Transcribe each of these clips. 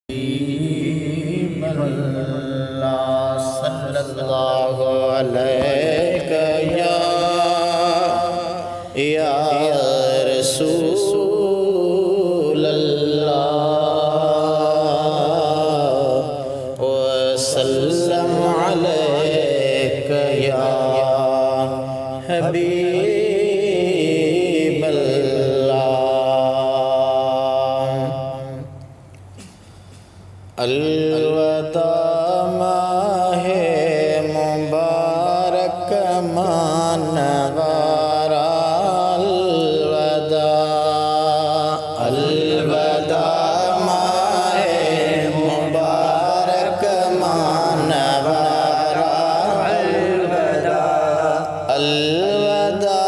صلی اللہ علیہ یا رسول اللہ وسلم علیک یا حبیب اللہ الوداع ماہ مبارک مانوارا الوداع ماہ مبارک مانوارا الوداع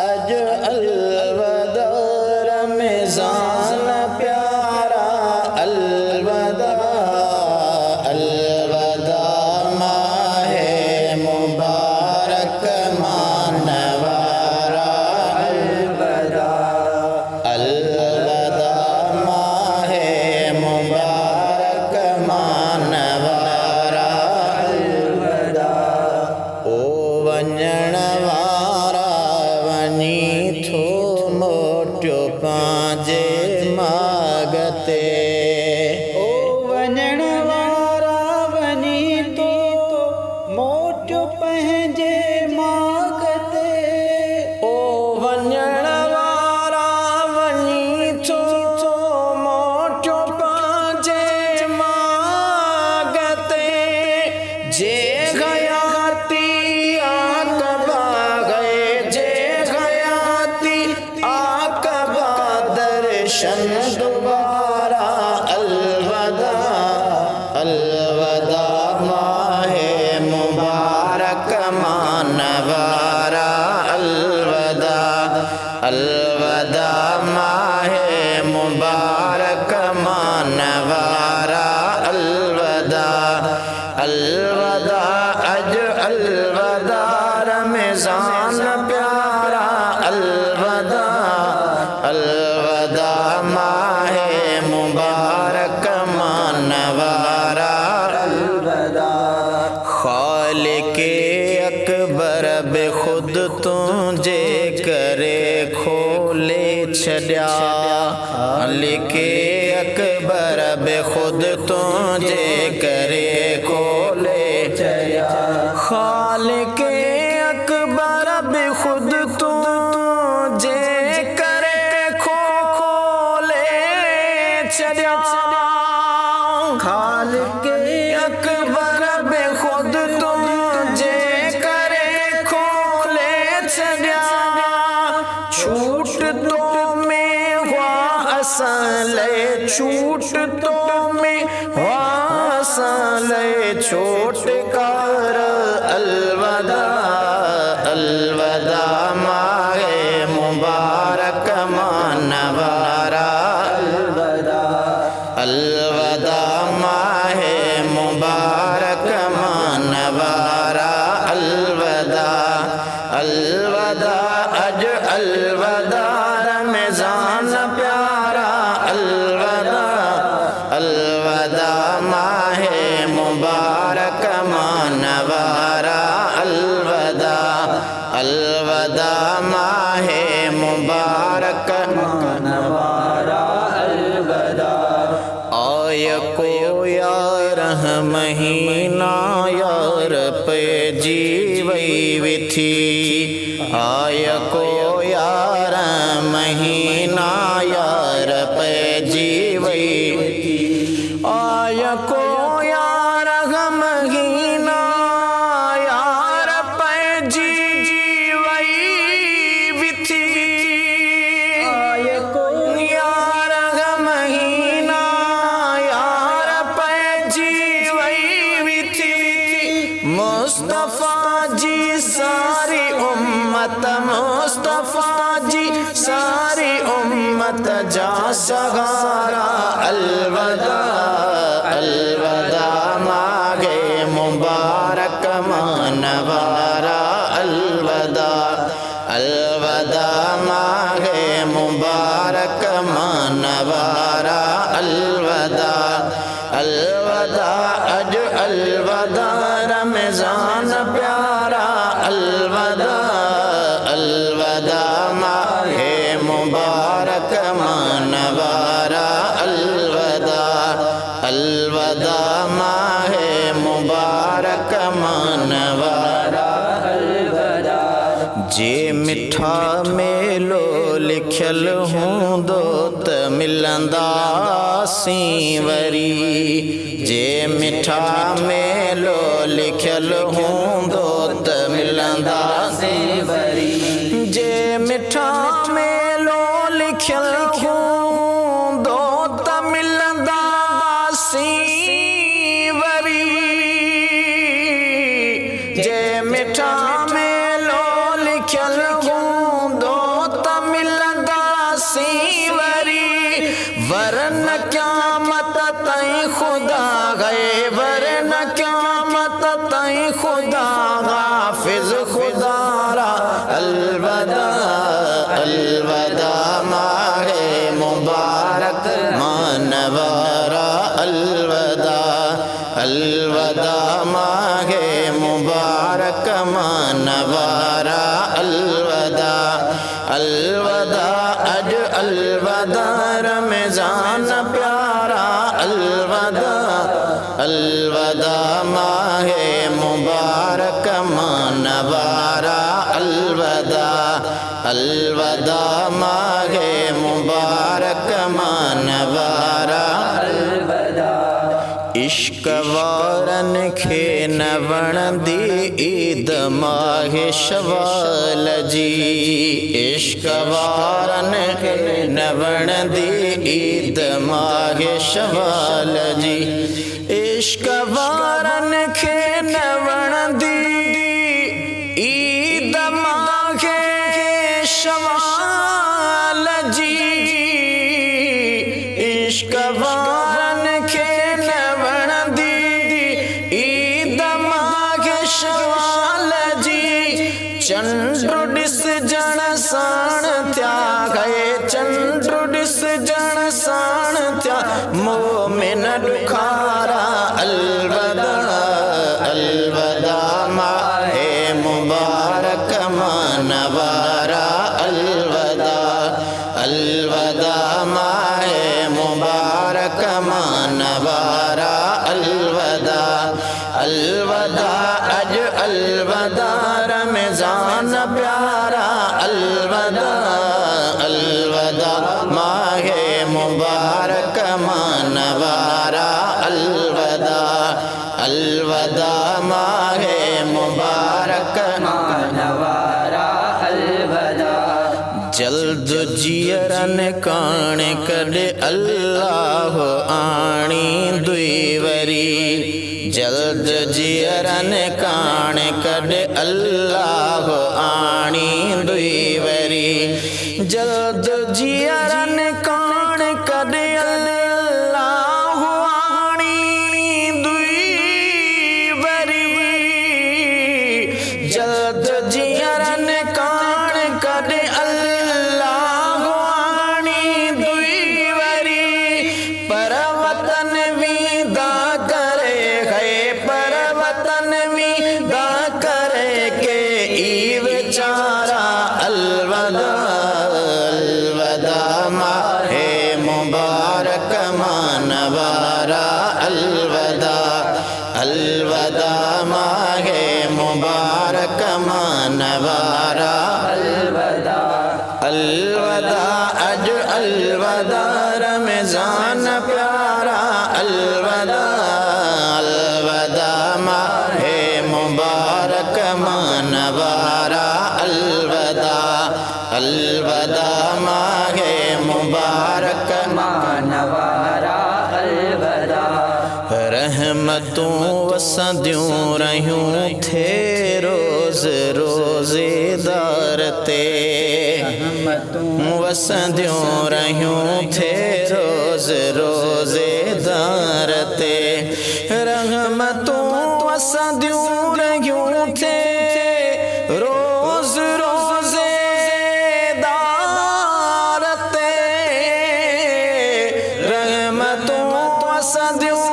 اج الوداع رمضان پیارا الوداع ماہ مبارک مانوارا الوداع ماہ مبارک مانوارا او ونجن وارا ونی تھو موٹو پانجے ماگتے موٹو پہنجے ماگتے او ونجن وارا ونی تھو موٹو پانجے ماگتے جے غیاتی آقبہ گئے جے غیاتی آقبہ درشن دوبارہ الوداع ماہ مبارک مانوارا الوداع ماہ مبارک مانوارا الوداع اج الوداع رمضان پیارا الوداع ماہ مبارک مانوارا خالق اکبر بے خود تجھے کرے کھولے چھڑیا خالق اکبر بے خود تجھے کرے کھولے چھڑیا خالق اکبر بے خود تجھے کرے کھولے چھڑیا خالق اکبر بے خود تجھے کرے کھولے چھڑیا چھوٹ تو میں ہوا اصل چھوٹ تو میں ہوا اصل چھوٹ کر الوداع ماہ مبارک مانوارا الوداع ماہ مبارک مانوارا الوداع اج الوداع رمضان پیارا الوداع ماہ مبارک مانوارا الوداع ماہ مبارک مانوارا آیا کو یار مہینہ یار پہ جیوئی وتھی آیا کو یار مہینہ یار پہ جیوئی آیا کو یار مہینہ یار پہ جیوئی وتھی آیا کو یار مہینہ یار پہ جیوئی وتھی مصطفیٰ جی ساری امت مصطفیٰ جی ساری امت جا سگارا الوداع ماہ مبارک مانوارا الوداع ماہ مبارک مانوارا الوداع الوداع اج الوداع رمضان پیارا الوداع الوداع ماہ مبارک مانوارا الوداع الوداع ماہ مبارک مانوارا جے مٹھا میلو لکھل ہوں دوت ملندا سی وری جے مٹھا میلو لکھل ہوں دوت ملندا سی وری جے مٹھا میلو لکھل ہوں دوت ملندا سی وری جے مٹھا میلو لکھل ہوں دوت ملندا سی وری ورن قیامت تائیں خدا گئے ورن قیامت تائیں خدا حافظ خدا را الوداع الوداع ماہ مبارک مانوارا الوداع الوداع ماہ مبارک مانوارا الوداع الوداع اج الوداع رمضان پیارا الوداع الوداع ماہ مبارک مانوارا الوداع الوداع ماہ مبارک مانوارا عشق وارن کھے نوڑ دی عید ماہ شوال جی عشق وارن کھے نوڑ دی عید ماہ شوال جی عشق وارن کھے نوڑ دی عید ماہ شوال جی عشق وارن کھے چنڈو ڈس جن سان تھیا گئے چنڈو ڈس جن سان تھیا مومن ڈکھارا الوداع الوداع ماہ مبارک مانوارا الوداع الوداع ماہ مبارک مانوارا الوداع الوداع اج الوداع رمضان پیارا الوداع الوداع ماہ مبارک مانوارا الوداع الوداع ماہ مبارک مانوارا الوداع جلد جیرن کان کڈ اللہ آنی دوی وری جلد جیرن کان کڈ اللہ آنی دوی وری جلد جیرن کان کڈ اللہ آنی دوی وری جلد جیرن کان کڈ اللہ آنی دوی وری پر وطن ویدا چارا الوداع الوداع ماہ مبارک مانوارا الوداع الوداع ماہ مبارک مانوارا الوداع الوداع اج الوداع رمضان پیارا الوداع الوداع ماہ مبارک مانوارا الوداع الوداع ماہ مبارک مانوارا الوداع رحمتوں وسدیوں رہیوں تھے روز روزے دارتے وسدیوں رہیوں تھے روز روزے دارتے رحمتوں وسدیوں رہیوں تھے روز روزے دارتے رحمتوں وسدیوں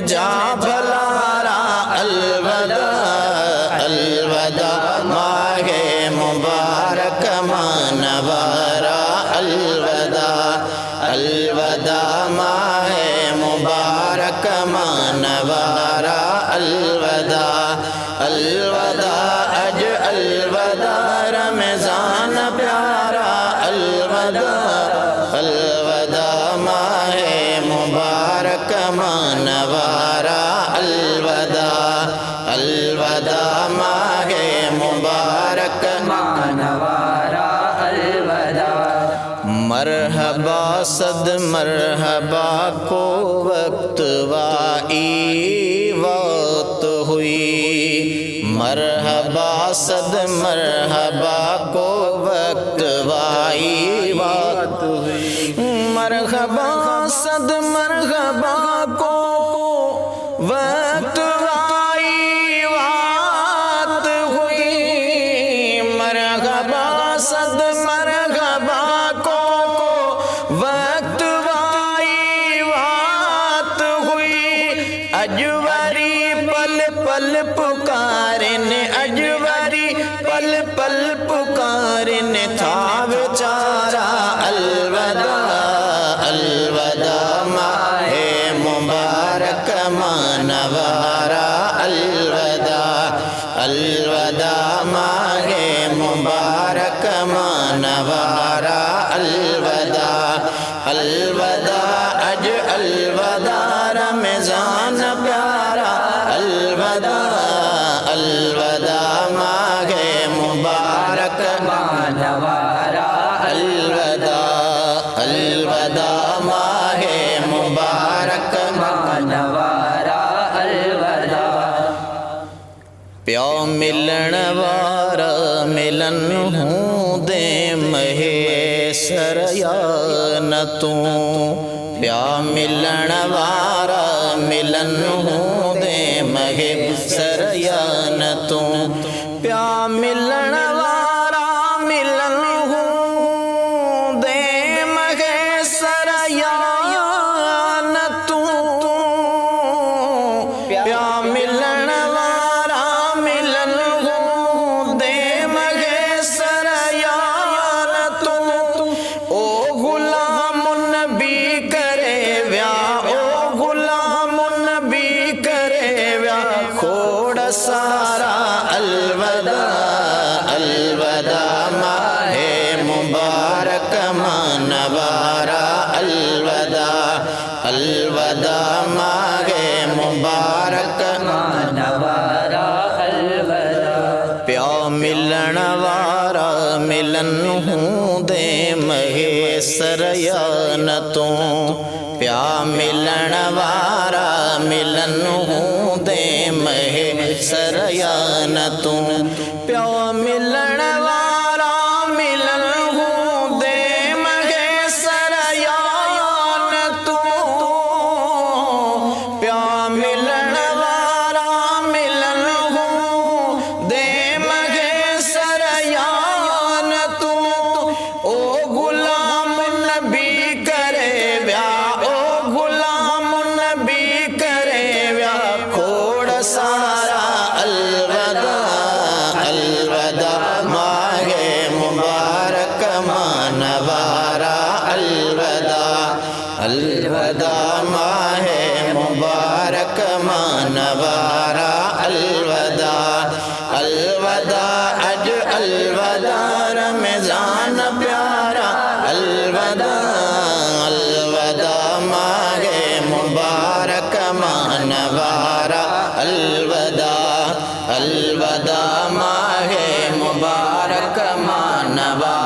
جا بھلارا الوداع الوداع ماہ مبارک مانوارا الوداع الوداع ماہ مبارک مانوارا الوداع الوداع اج الوداع رمضان پیارا الوداع الوداع ماہ مبارک مانوارا الوداع الوداع ماہ مبارک مانوارا الوداع مرحبا صد مرحبا کو وقت وائی وقت ہوئی مرحبا صد مرحبا کو وقت وائی وقت ہوئی مرحبا صد مرحبا کو وقت وائی وقت ہوئی مرحبا صد مرحبا کو وقت وائی وقت ہوئی اجوری پل پل پکارن اجوری پل پل پکارن تھا بیچارا الوداع الوداع ماہ مبارک مانوارا الوداع الوداع ماہ مبارک مانوارا الوداع الوداع اج الوداع رمضان پیارا الوداع الوداع ماہ مبارک مانوارا الوداع الوداع ماہ مبارک مانوارا الوداع پیو ملن وارا ملن ہوں دے مہے سریا نہ تو پیا ملن وارا ملن ہوں دے مہے سریا نہ تو پیا ملن وارا ملن ہوں دے مہے سریا نہ تو پیا ملن وارا ملن ہوں دے مہے سریا نہ تو او غلام نبی کرے ویا او غلام نبی کرے ویا کھوڑ سارا الوداع الوداع ماہ مبارک مانوارا الوداع الوداع ماہ مبارک مانوارا الوداع پیو ملن وارا ملن ہوں دے مہے سریا نہ تو پیا ملن وارا ملن ہوں دے مہے سریا نہ تو پیو ملن وارا ملن ہوں دے مہے سریا نہ تو پیا ملن وارا ملن ہوں دے مہے سریا نہ تو او غلام نبی کرے ویا او غلام نبی کرے ویا کھوڑ سارا الوداع الوداع ماہ مبارک مانوارا الوداع الوداع ماہ مبارک مانوارا الوداع الوداع اج الوداع رمضان پیارا الوداع الوداع ماہ مبارک مانوارا الوداع الوداع ماہ مبارک مانوارا